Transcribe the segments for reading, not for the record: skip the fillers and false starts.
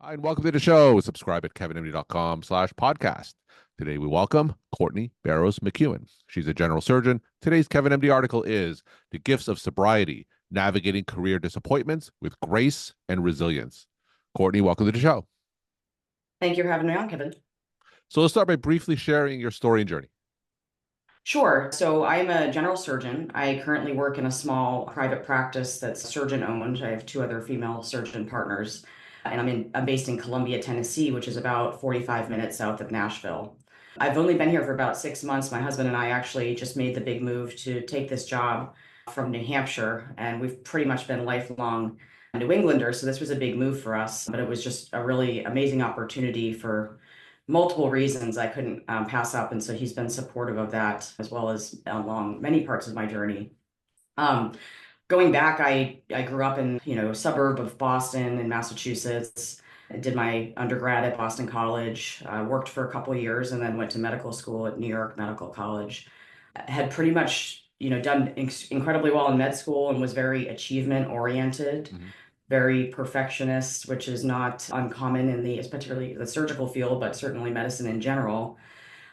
Hi, and welcome to the show. Subscribe at kevinmd.com/podcast. Today we welcome Courtney Barrows McEwen. She's a general surgeon. Today's Kevin MD article is The Gifts of Sobriety, Navigating Career Disappointments with Grace and Resilience. Courtney, welcome to the show. Thank you for having me on, Kevin. So let's start by briefly sharing your story and journey. Sure. So I'm a general surgeon. I currently work in a small private practice that's surgeon owned. I have two other female surgeon partners, and I'm based in Columbia, Tennessee, which is about 45 minutes south of Nashville. I've only been here for about 6 months. My husband and I actually just made the big move to take this job from New Hampshire, and we've pretty much been lifelong New Englanders. So this was a big move for us, but it was just a really amazing opportunity for multiple reasons I couldn't pass up. And so he's been supportive of that as well as along many parts of my journey. Um, Going back, I grew up in, suburb of Boston in Massachusetts. I did my undergrad at Boston College, worked for a couple of years, and then went to medical school at New York Medical College. Had pretty much, done incredibly well in med school and was very achievement oriented, Mhm. very perfectionist, which is not uncommon in particularly the surgical field, but certainly medicine in general.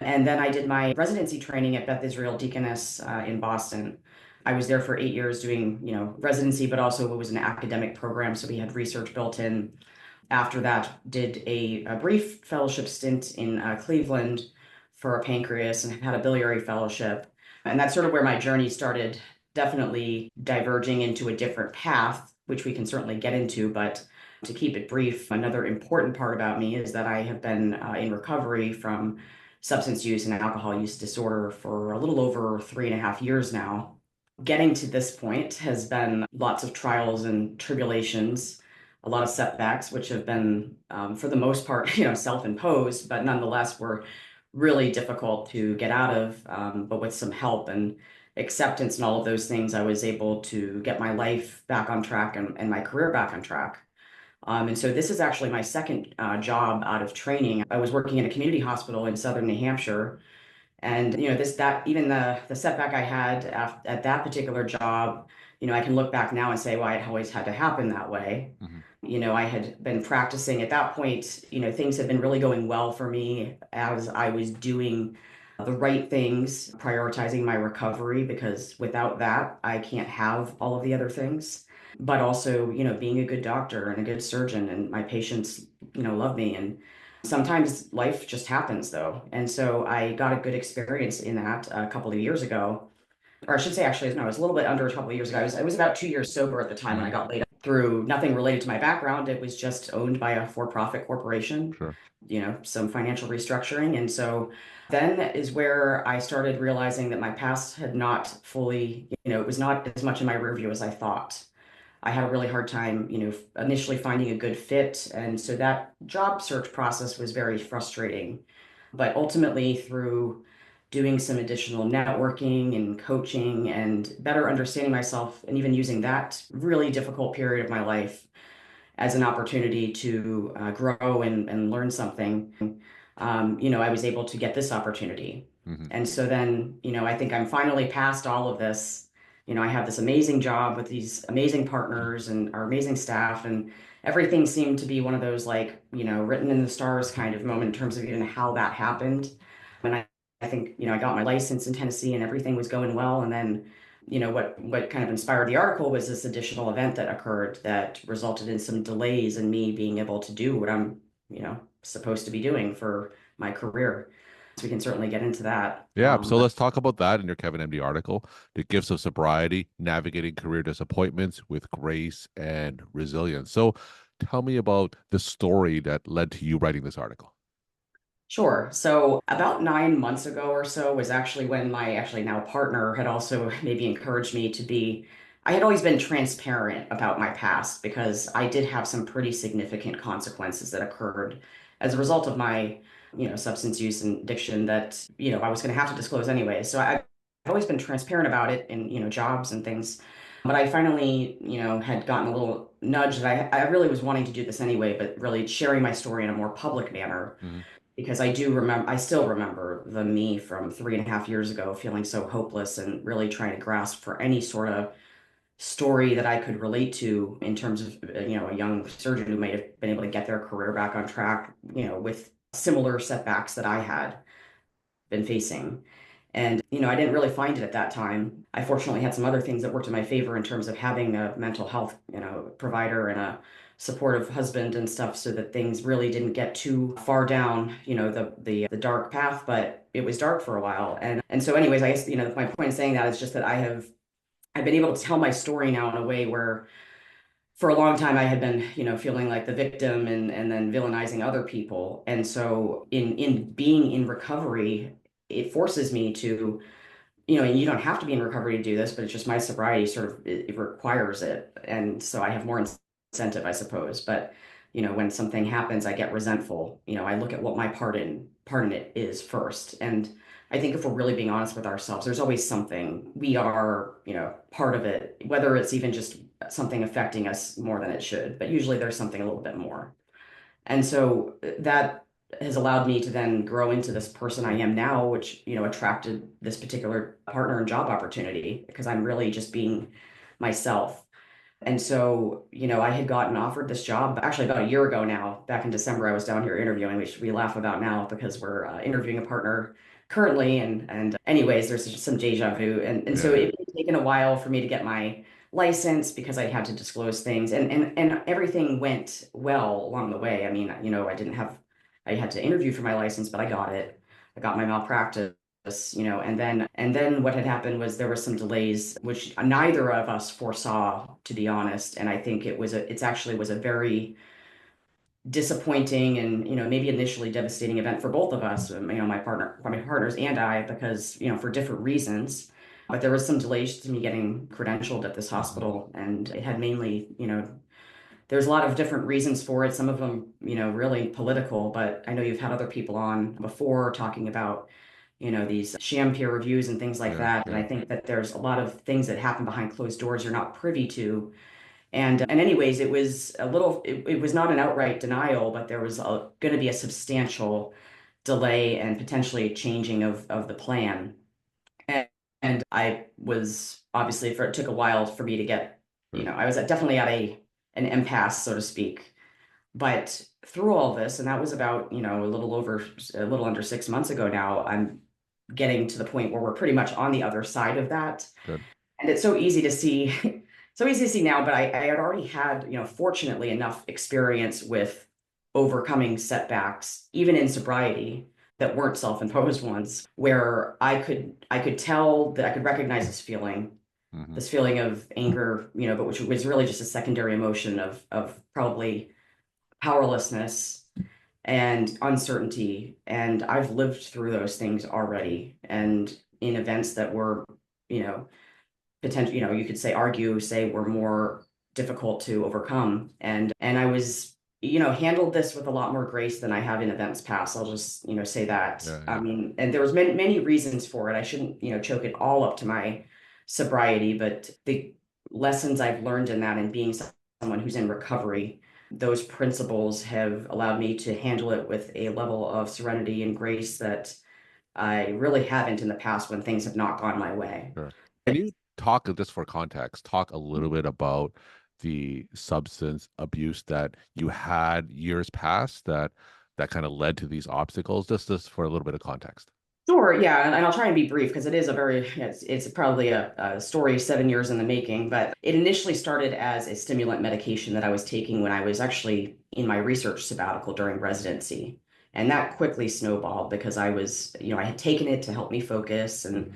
And then I did my residency training at Beth Israel Deaconess in Boston. I was there for 8 years doing, residency, but also it was an academic program, so we had research built in. After that, did a brief fellowship stint in Cleveland for a pancreas and had a biliary fellowship. And that's sort of where my journey started, definitely diverging into a different path, which we can certainly get into. But to keep it brief, another important part about me is that I have been in recovery from substance use and alcohol use disorder for a little over 3.5 years now. Getting to this point has been lots of trials and tribulations, a lot of setbacks, which have been, for the most part, self-imposed, but nonetheless were really difficult to get out of. But with some help and acceptance and all of those things, I was able to get my life back on track and my career back on track. And so this is actually my second job out of training. I was working in a community hospital in southern New Hampshire, and even the setback I had at that particular job, I can look back now and say, well, it always had to happen that way. Mhm. I had been practicing at that point. Things had been really going well for me as I was doing the right things, prioritizing my recovery, because without that, I can't have all of the other things. But also, being a good doctor and a good surgeon, and my patients, love me. And sometimes life just happens though. And so I got a good experience in that a couple of years ago. Or I should say, actually, no, it was a little bit under a couple of years ago. I was about 2 years sober at the time when I Mhm. got laid up through nothing related to my background. It was just owned by a for-profit corporation, Sure. some financial restructuring. And so then is where I started realizing that my past had not fully, it was not as much in my rearview as I thought. I had a really hard time, initially finding a good fit. And so that job search process was very frustrating. But ultimately, through doing some additional networking and coaching and better understanding myself, and even using that really difficult period of my life as an opportunity to grow and learn something, I was able to get this opportunity. Mhm. And so then, I think I'm finally past all of this. I have this amazing job with these amazing partners and our amazing staff, and everything seemed to be one of those like, written in the stars kind of moment in terms of even how that happened. And I think, I got my license in Tennessee and everything was going well. And then what kind of inspired the article was this additional event that occurred that resulted in some delays in me being able to do what I'm, supposed to be doing for my career. So we can certainly get into that. Yeah, so let's talk about that in your Kevin MD article, The Gifts of Sobriety, Navigating Career Disappointments with Grace and Resilience. So tell me about the story that led to you writing this article. Sure. So about 9 months ago or so was actually when my actually now partner had also maybe encouraged me to be. I had always been transparent about my past because I did have some pretty significant consequences that occurred as a result of my, substance use and addiction that, I was going to have to disclose anyway. So I've always been transparent about it in, jobs and things. But I finally, had gotten a little nudge that I really was wanting to do this anyway, but really sharing my story in a more public manner Mhm. because I still remember the me from 3.5 years ago feeling so hopeless and really trying to grasp for any sort of story that I could relate to in terms of, a young surgeon who might have been able to get their career back on track, with similar setbacks that I had been facing. And, I didn't really find it at that time. I fortunately had some other things that worked in my favor in terms of having a mental health, provider and a supportive husband and stuff so that things really didn't get too far down, the dark path, but it was dark for a while. And so anyways, I guess, my point in saying that is just that I've been able to tell my story now in a way where for a long time I had been, feeling like the victim and then villainizing other people. And so in being in recovery, it forces me to, and you don't have to be in recovery to do this, but it's just my sobriety sort of it requires it. And so I have more incentive, I suppose. But, when something happens, I get resentful. I look at what my part in it is first. And I think if we're really being honest with ourselves, there's always something we are, part of it, whether it's even just something affecting us more than it should, but usually there's something a little bit more. And so that has allowed me to then grow into this person I am now, which, attracted this particular partner and job opportunity because I'm really just being myself. And so, I had gotten offered this job actually about a year ago now. Back in December, I was down here interviewing, which we laugh about now because we're interviewing a partner currently. And anyways, there's just some deja vu. And so Yeah, yeah. it's taken a while for me to get my license because I had to disclose things and everything went well along the way. I mean, I had to interview for my license, but I got it. I got my malpractice, and then what had happened was there were some delays which neither of us foresaw, to be honest. And I think it's actually was a very disappointing and, maybe initially devastating event for both of us, my partners and I, because, for different reasons. But there was some delays to me getting credentialed at this Hmm. hospital, and it had mainly, there's a lot of different reasons for it. Some of them, really political, but I know you've had other people on before talking about, these sham peer reviews and things like Yeah, that. And I yeah. think that there's a lot of things that happen behind closed doors you're not privy to. And anyways, it was not an outright denial, but there was going to be a substantial delay and potentially changing of the plan. And, and I was obviously it took a while for me to get, Sure. I was definitely at an impasse, so to speak. But through all this, and that was about, a little under 6 months ago now, I'm getting to the point where we're pretty much on the other side of that. Good. And it's so easy to see, so easy to see now, but I had already had, fortunately enough experience with overcoming setbacks, even in sobriety, that weren't self-imposed ones, where I could tell that I could recognize Hmm. this feeling of anger, but which was really just a secondary emotion of probably powerlessness and uncertainty. And I've lived through those things already. And in events that were, you know, potential, you could say were more difficult to overcome. And I was, handled this with a lot more grace than I have in events past. I'll just, say that. Yeah, I yeah. mean, and there was many reasons for it. I shouldn't, choke it all up to my sobriety, but the lessons I've learned in that and being someone who's in recovery, those principles have allowed me to handle it with a level of serenity and grace that I really haven't in the past when things have not gone my way. Sure. Can you talk, just for context, talk a little bit about the substance abuse that you had years past that kind of led to these obstacles, just for a little bit of context? Sure, yeah, and I'll try and be brief because it's probably a story 7 years in the making, but it initially started as a stimulant medication that I was taking when I was actually in my research sabbatical during residency. And that quickly snowballed because I had taken it to help me focus and Hmm.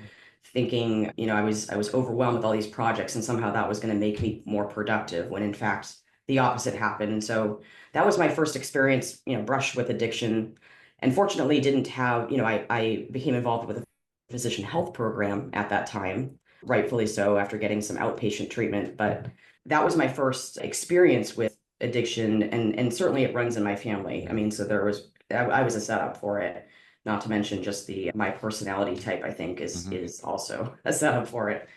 thinking, I was overwhelmed with all these projects and somehow that was going to make me more productive when in fact the opposite happened. And so that was my first experience, brush with addiction, and fortunately didn't have, I became involved with a physician health program at that time, rightfully so, after getting some outpatient treatment. But that was my first experience with addiction, and certainly it runs in my family. I Yeah. mean, so I was a setup for it. Not to mention just the my personality type, I think, is Hmm. is also a setup for it.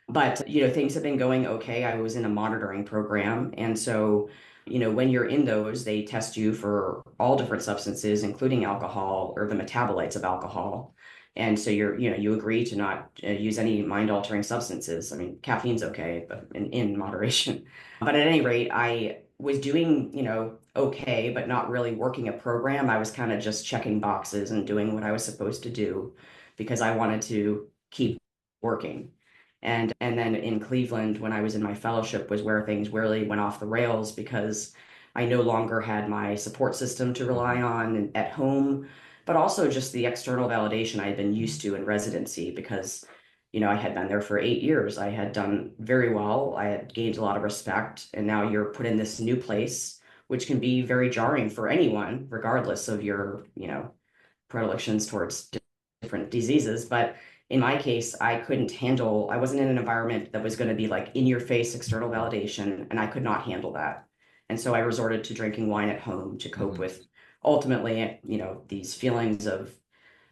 But, things have been going okay. I was in a monitoring program. And so, when you're in those, they test you for all different substances, including alcohol or the metabolites of alcohol. And so you agree to not use any mind-altering substances. I mean, caffeine's okay, but in moderation. But at any rate, I was doing, okay, but not really working a program. I was kind of just checking boxes and doing what I was supposed to do because I wanted to keep working. And then in Cleveland, when I was in my fellowship, was where things really went off the rails because I no longer had my support system to rely on at home, but also just the external validation I had been used to in residency because, I had been there for 8 years. I had done very well. I had gained a lot of respect, and now you're put in this new place, which can be very jarring for anyone, regardless of your, predilections towards different diseases. But in my case, I wasn't in an environment that was going to be like in your face external validation, and I could not handle that. And so I resorted to drinking wine at home to cope with ultimately, these feelings of,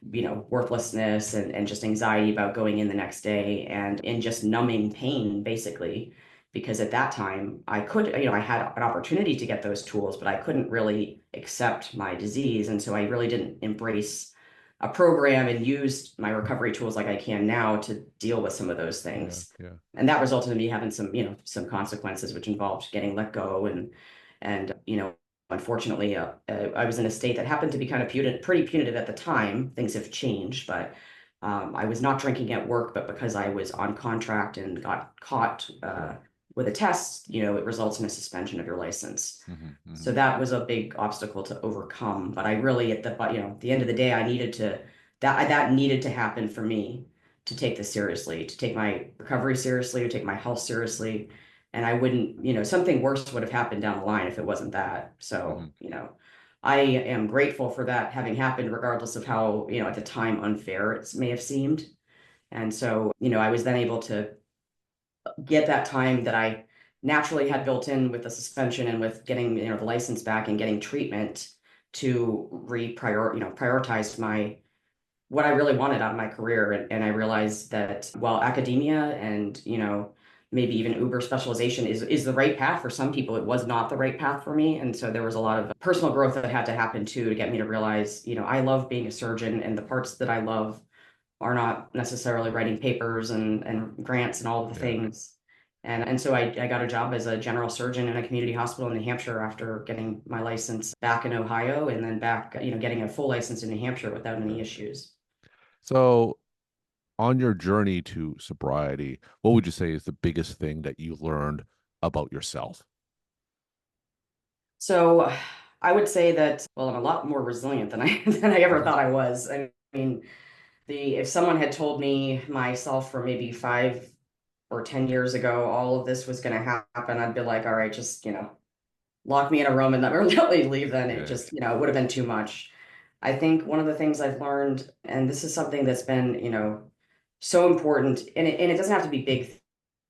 worthlessness and just anxiety about going in the next day and just numbing pain, basically. Because at that time, I could, I had an opportunity to get those tools, but I couldn't really accept my disease. And so I really didn't embrace a program and used my recovery tools like I can now to deal with some of those Yeah, things. yeah. And that resulted in me having some consequences, which involved getting let go and unfortunately, I was in a state that happened to be kind of pretty punitive at the time. Things have changed, but I was not drinking at work, but because I was on contract and got caught with a test, it results in a suspension of your license. So that was a big obstacle to overcome. But I really, at the end of the day, I needed to that needed to happen for me to take this seriously, to take my recovery seriously, to take my health seriously. And I wouldn't, something worse would have happened down the line if it wasn't that. So, I am grateful for that having happened, regardless of how, at the time unfair it may have seemed. And so, I was then able to get that time that I naturally had built in with the suspension and with getting, the license back and getting treatment to prioritize what I really wanted out of my career. And I realized that while academia and, maybe even Uber specialization is the right path for some people, it was not the right path for me. And so there was a lot of personal growth that had to happen too to get me to realize, I love being a surgeon, and the parts that I love are not necessarily writing papers and grants and all of the Yeah. things. And so I got a job as a general surgeon in a community hospital in New Hampshire after getting my license back in Ohio, and then back, getting a full license in New Hampshire without any issues. So, on your journey to sobriety, what would you say is the biggest thing that you learned about yourself? So I would say that, well, I'm a lot more resilient than I than I ever thought I was. I mean, if someone had told me myself from maybe 5 or 10 years ago, all of this was going to happen, I'd be like, all right, just, lock me in a room and let me leave. Then it Yeah. just, it would have been too much. I think one of the things I've learned, and this is something that's been, so important, and it doesn't have to be big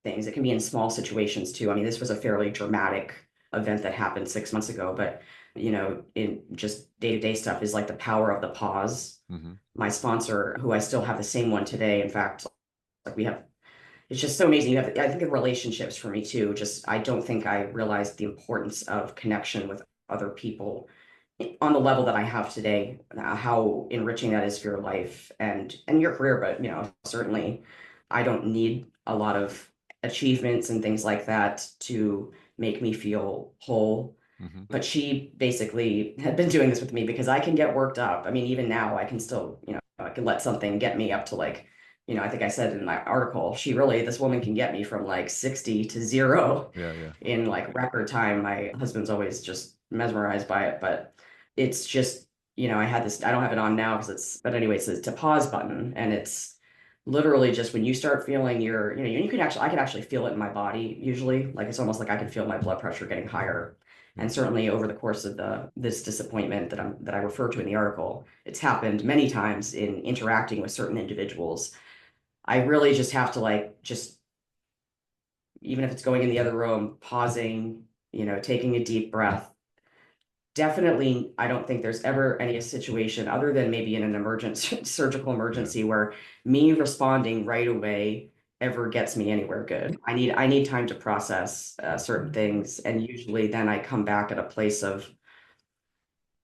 things. It can be in small situations too. I mean, this was a fairly dramatic event that happened 6 months ago, but in just day-to-day stuff is like the power of the pause. My sponsor, who I still have the same one today, in fact, like we have, it's just so amazing. I think of relationships for me too. Just, I don't think I realized the importance of connection with other people on the level that I have today, how enriching that is for your life and your career. But certainly, I don't need a lot of achievements and things like that to make me feel whole. But she basically had been doing this with me because I can get worked up. I mean, even now, I can still, I can let something get me up to like, I think I said in my article, this woman can get me from like 60 to zero Yeah, yeah. in like record time. My husband's always just mesmerized by it, but it's just, I don't have it on now because but anyway, it's a pause button, and it's literally just when you start feeling I can actually feel it in my body usually. Like it's almost like I can feel my blood pressure getting higher. Yeah. And certainly over the course of this disappointment that I refer to in the article, it's happened many times in interacting with certain individuals. I really just have to even if it's going in the other room, pausing, taking a deep breath. Definitely, I don't think there's ever any situation other than maybe in an surgical Yeah. emergency where me responding right away ever gets me anywhere good. I need time to process certain things, and usually then I come back at a place of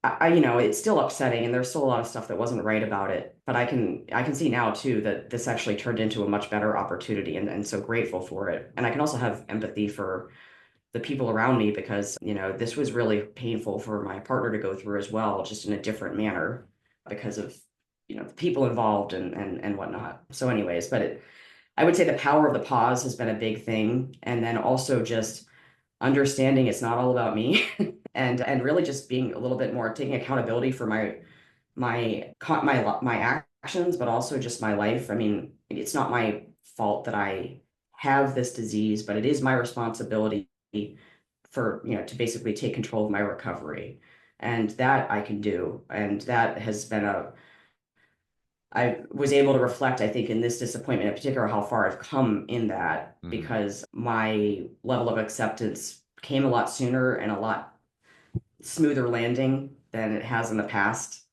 it's still upsetting and there's still a lot of stuff that wasn't right about it. But I can see now too that this actually turned into a much better opportunity and so grateful for it. And I can also have empathy for the people around me because, this was really painful for my partner to go through as well, just in a different manner because of, the people involved and whatnot. So anyways, I would say the power of the pause has been a big thing. And then also just understanding it's not all about me and really just being a little bit more taking accountability for my actions, but also just my life. I mean, it's not my fault that I have this disease, but it is my responsibility for, to basically take control of my recovery. And that I can do. And that has been I was able to reflect, I think, in this disappointment in particular, how far I've come in that Hmm. because my level of acceptance came a lot sooner and a lot smoother landing than it has in the past.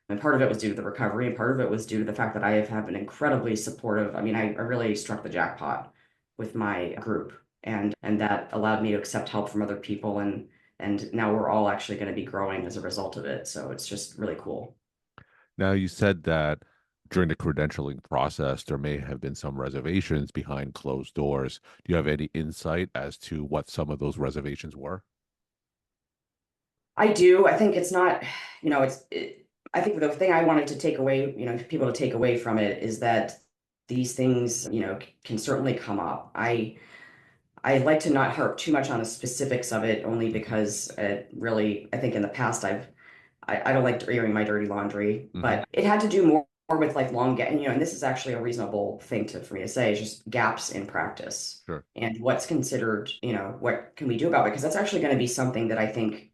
And part of it was due to the recovery, and part of it was due to the fact that I have been incredibly supportive. I mean, I really struck the jackpot with my group, and that allowed me to accept help from other people, and now we're all actually going to be growing as a result of it. So it's just really cool. Now, you said that during the credentialing process, there may have been some reservations behind closed doors. Do you have any insight as to what some of those reservations were? I do. I think it's not, I think the thing I wanted to take away, people to take away from it is that these things, can certainly come up. I like to not harp too much on the specifics of it only Hmm. because it really, I think in the past I don't like airing my dirty laundry, Hmm. but it had to do more with like and this is actually a reasonable thing for me to say, is just gaps in practice Sure. and what's considered, what can we do about it? Because that's actually going to be something that I think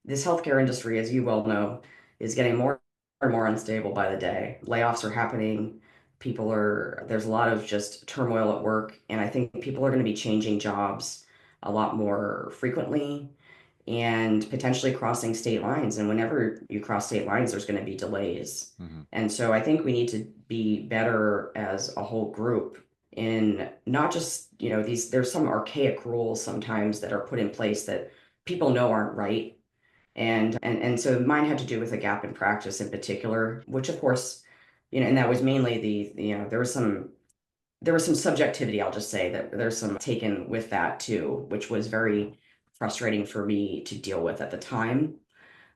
this healthcare industry, as you well know, is getting more and more unstable by the day. Layoffs are happening. There's a lot of just turmoil at work, and I think people are going to be changing jobs a lot more frequently and potentially crossing state lines. And whenever you cross state lines, there's going to be delays. Hmm. And so I think we need to be better as a whole group in not just, there's some archaic rules sometimes that are put in place that people know aren't right. And so mine had to do with a gap in practice in particular, which of course, and that was mainly there was some subjectivity, I'll just say that there's some taken with that too, which was very frustrating for me to deal with at the time.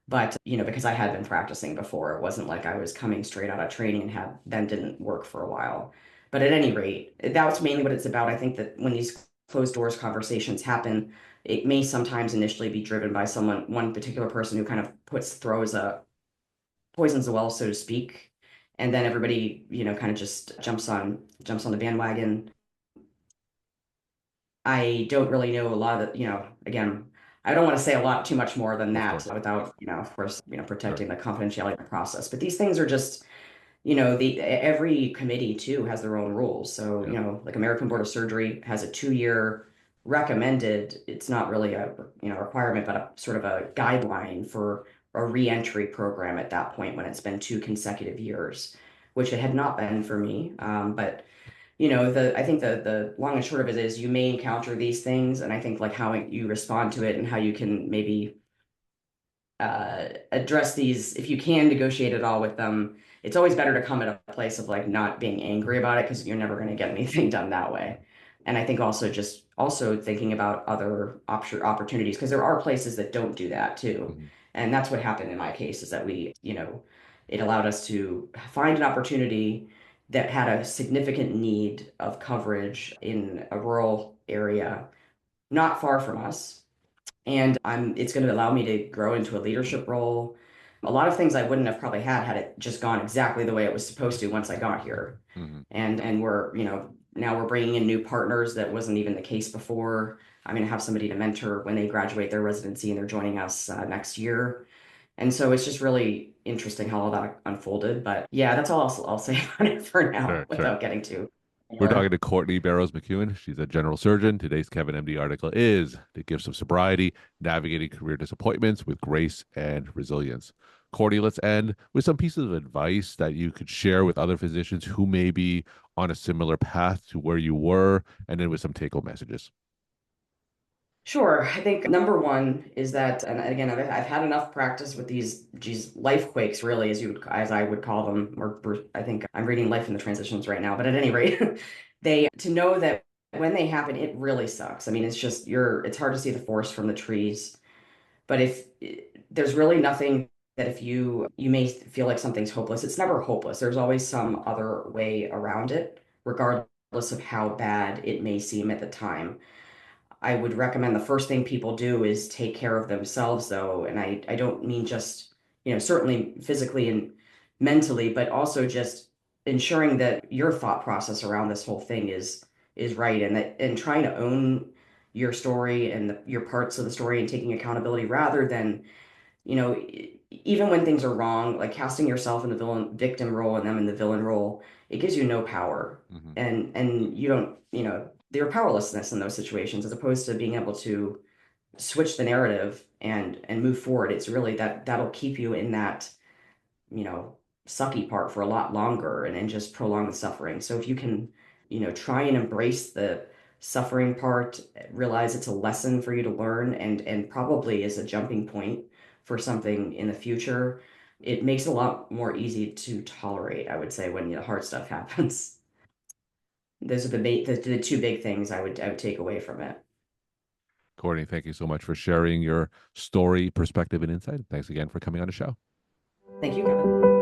But, because I had been practicing before, it wasn't like I was coming straight out of training and then didn't work for a while. But at any rate, that's mainly what it's about. I think that when these closed doors conversations happen, it may sometimes initially be driven by one particular person who kind of poisons the well, so to speak. And then everybody, kind of just jumps on the bandwagon. I don't really know a lot of again, I don't want to say a lot too much more than Of that course. without, of course, Sure. protecting the confidentiality of the process. But these things are just, the every committee too has their own rules. So, Yeah. like American Board of Surgery has a 2-year recommended, it's not really a, requirement, but a sort of a guideline for a reentry program at that point when it's been 2 consecutive years, which it had not been for me. But I think the long and short of it is you may encounter these things, and I think like how you respond to it and how you can maybe address these, if you can negotiate at all with them. It's always better to come at a place of like not being angry about it because you're never going to get anything done that way. And I think also thinking about other opportunities because there are places that don't do that too. Hmm. And that's what happened in my case is that it allowed us to find an opportunity that had a significant need of coverage in a rural area not far from us, and it's going to allow me to grow into a leadership role. A lot of things I wouldn't have probably had it just gone exactly the way it was supposed to once I got here. Hmm. And now we're bringing in new partners that wasn't even the case before. I'm going to have somebody to mentor when they graduate their residency and they're joining us next year. And so it's just really interesting how all that unfolded. But yeah, that's all I'll say about it for now Sure. Sure. without getting too We're talking more. to Courtney Barrows McEwen. She's a general surgeon. Today's Kevin MD article is The Gifts of Sobriety, Navigating Career Disappointments with Grace and Resilience. Courtney, let's end with some pieces of advice that you could share with other physicians who may be on a similar path to where you were, and then with some take home messages. Sure. I think number one is that, and again, I've had enough practice with these, geez, life quakes, really, as I would call them, or I think I'm reading Life in the Transitions right now. But at any rate, to know that when they happen, it really sucks. I mean, it's hard to see the forest from the trees. But if there's really nothing that if you may feel like something's hopeless, it's never hopeless. There's always some other way around it, regardless of how bad it may seem at the time. I would recommend the first thing people do is take care of themselves, though. And I don't mean just, certainly physically and mentally, but also just ensuring that your thought process around this whole thing is right, and trying to own your story and your parts of the story and taking accountability rather than, even when things are wrong, like casting yourself in the victim role and them in the villain role, it gives you no power. Hmm. And you don't, your powerlessness in those situations, as opposed to being able to switch the narrative and move forward. It's really that'll keep you in that, you know, sucky part for a lot longer and just prolong the suffering. So if you can, try and embrace the suffering part, realize it's a lesson for you to learn and probably is a jumping point for something in the future, it makes it a lot more easy to tolerate, I would say, when the hard stuff happens. Those are the two big things I would take away from it. Courtney, thank you so much for sharing your story, perspective, and insight. Thanks again for coming on the show. Thank you, Kevin.